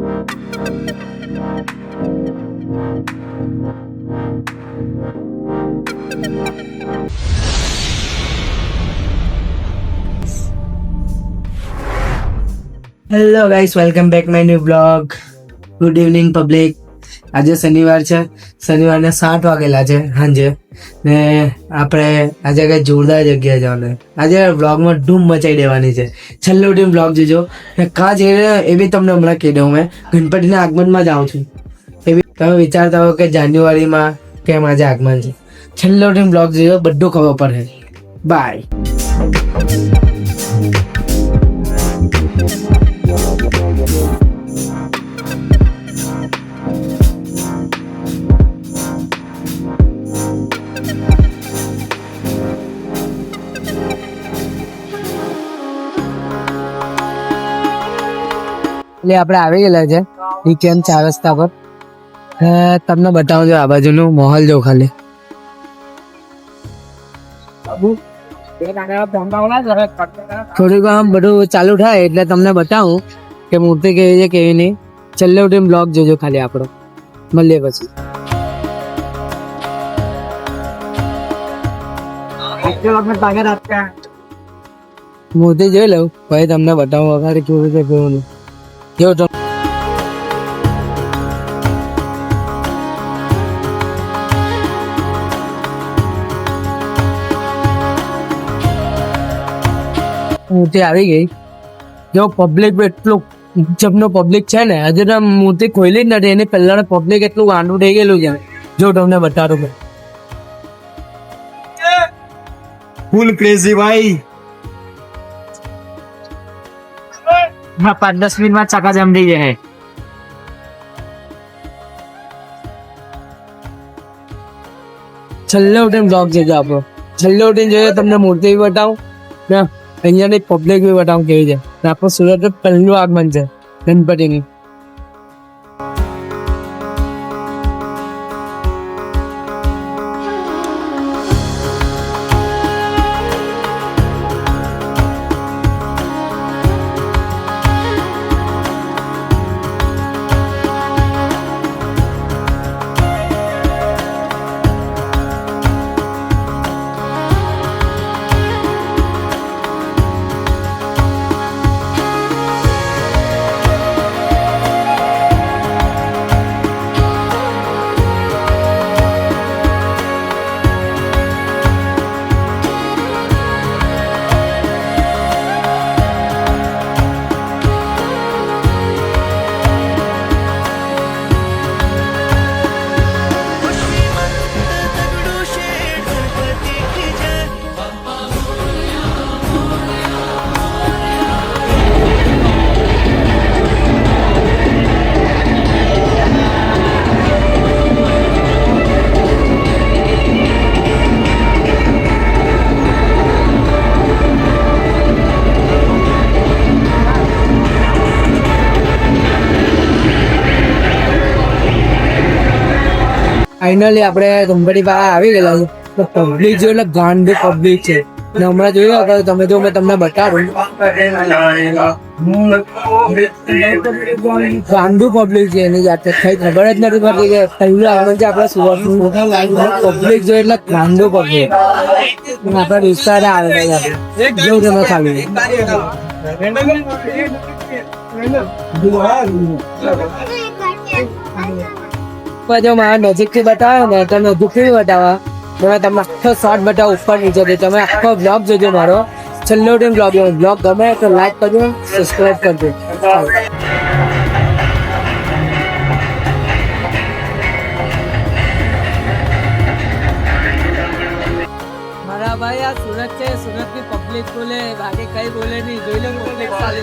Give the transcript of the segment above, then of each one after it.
Hello guys, welcome back my new blog. Good evening public. આજે શનિવાર છે, શનિવારને 7 વાગેલા છે સાંજે ને આપણે આજે કઈ જોરદાર જગ્યાએ જવાનું. આજે બ્લોગમાં ધૂમ મચાઈ દેવાની છે. છેલ્લે સુધી બ્લોગ જોજો. ને કાં જઈ રહ્યો એ બી તમને હમણાં કહી દઉં. મેં ગણપતિના આગમનમાં જાઉં છું. એ બી તમે વિચારતા હો કે જાન્યુઆરીમાં કેમ આજે આગમન છે. છેલ્લે સુધી બ્લોગ જોજો, બધું ખબર પડે. બાય. એટલે આપણે આવી ગયેલા છે ડીકેએમ 4 રસ્તા પર. તમને બતાવું છું આ બાજુનું માહોલ જો ખાલી. થોડીક આમ બધું ચાલુ થાય એટલે તમને બતાવું કે મૂર્તિ કેવી છે કેવી નહીં. છેલ્લે સુધી બ્લોગ જોજો ખાલી આપણો. મળીએ પછી. મૂર્તિ જોઈ લઉં પછી તમને બતાવું વગાડે કેવું છે કેવું નહીં. જો મૂર્તિ આવી ગઈ. જો પબ્લિક એટલું જબનો પબ્લિક છે ને, હજુ તો મૂર્તિ ખોલી જ નથી. એની પહેલા પબ્લિક એટલું ગાંડું થઈ ગયેલું છે. જો તમને બતાડું फुल क्रेजी भाई. हाँ, 5-10 मिनट में चका जम रही है. છેલ્લે ઉઠીને બ્લોગ જોજો આપણો. છેલ્લે ઉઠીને જોઈએ તમને મૂર્તિ બી બતાવું ને અહીંયાની પબ્લિક બી બતાવું કેવી છે. આપણું સુરત પહેલું આગમન છે ગણપતિની. ફાઇનલી આપણે ગણપતિ પાસે આવી ગયેલા છે. પબ્લિક જો એટલે ગાંડી પબ્લિક છે. ને હમણાં જોયું હતો તમે જો મેં તમને બતાડું ગાંડું પબ્લિક છે. એની જાતે કઈ ખબર જ નથી પડતી કે પહેલું આગમન છે આપણા સુરતનું. પબ્લિક જો એટલે ગાંડું પબ્લિક આપણા વિસ્તારે આવે જેવું તમે ખાલી જો મારા નજીકથી બતાવો ને તો નજીકથી બતાવવા તમે તમને આખો શોર્ટ બતાવો ઉપર નીચે. તમે આખો બ્લોગ જોજો મારો. છેલ્લો ટાઈમ બ્લોગ ગમે તો લાઈક કરજો, સબસ્ક્રાઈબ કરજો. મારા ભાઈ આ સુરત છે. સુરતની પબ્લિક બોલે, બાકી કઈ બોલે નહીં. જોઈ લો પબ્લિક ચાલે.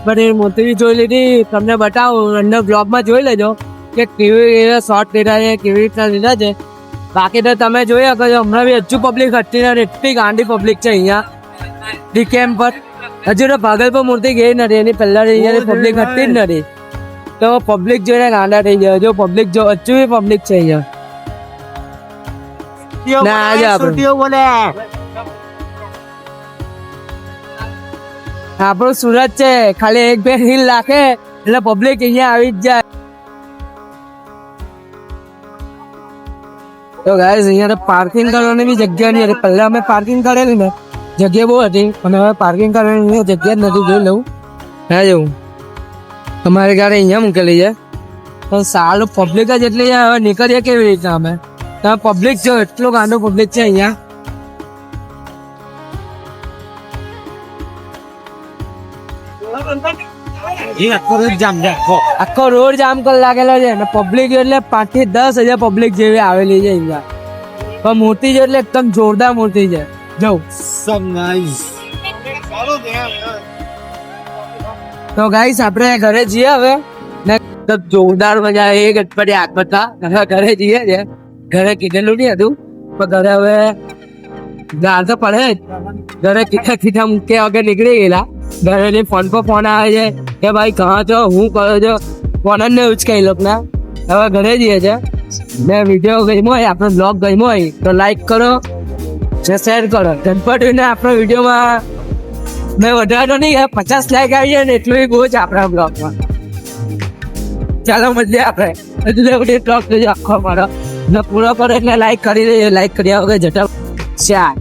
ગણપતિની મૂર્તિ જોઈ લીધી. તમને બતાવું અંદર બ્લોગમાં જોઈ લેજો કે કેવી રીતે શોર્ટ લીધા છે, કેવી રીતના લીધા છે. બાકી તો તમે જોઈ શકો છો હમણાં બી હજુ પબ્લિક હતી ને એટલી ગાંડી પબ્લિક છે અહીંયા ડીકેમ પર. હજુ તો ભાગલપુર મૂર્તિ ગઈ નથી, એની પહેલા અહીંયા પબ્લિક હતી જ નથી. તો પબ્લિક જોઈને ગાંડા થઈ જાય. જો પબ્લિક જો હજુ બી પબ્લિક છે અહીંયા. ના આજે આપણે આપણું સુરત છે, ખાલી એક બે રીલ નાખે એટલે પબ્લિક અહીંયા આવી જ જાય. તો ગાઈસ અહીંયા તો પાર્કિંગ કરવાની બી જગ્યા નહીં હતી. પહેલા અમે પાર્કિંગ કરેલી ને જગ્યા બહુ હતી, પણ હવે પાર્કિંગ કરવાની જગ્યા જ નથી. જોઈ લઉં હા જવું અમારી ગાડી અહીંયા મૂકેલી છે. તો સારું પબ્લિક જ એટલી છે, હવે નીકળીએ કેવી રીતના અમે. તમે પબ્લિક જો એટલું ગાંડું પબ્લિક છે અહીંયા. આખો રોડ જામ કરી લાગેલો છે ને પબ્લિક એટલે 5 થી 10,000 પબ્લિક જેવી આવેલી છે અહીંયા. પણ મૂર્તિ છે એટલે એકદમ જોરદાર મૂર્તિ છે. જો તો ગાઈસ આપણે ઘરે જઈએ હવે ને જોરદાર મજા આવે. એ ગણપતિ આગમતના હવે ઘરે જઈએ છે. ઘરે કીધેલું નહીં હતું પણ ઘરે હવે ગાર તો પડે જ. ઘરે કીધા મૂક્યા વગર નીકળી ગયેલા. ઘરે ફોન પર ફોન આવે છે કે ભાઈ કહા છો, હું કરો છો, ફોન જ નહીં ઉચકાઈ લોકોના. હવે ઘરે જઈએ છે ને વિડીયો ગમ્યો હોય, આપણો બ્લોગ ગમ્યો હોય તો લાઈક કરો ને શેર કરો. ગણપતિને આપણા વિડીયોમાં મેં વધારે તો નહીં 50 લાઈક આવી જાય ને એટલું બહુ જ આપણા બ્લોગમાં. ચાલો મળીએ આપણે હજુ બ્લોગ જોજો આખો મારો ને પૂરો કરો એટલે લાઈક કરી દઈએ. લાઈક કર્યા વગર જતા ચાર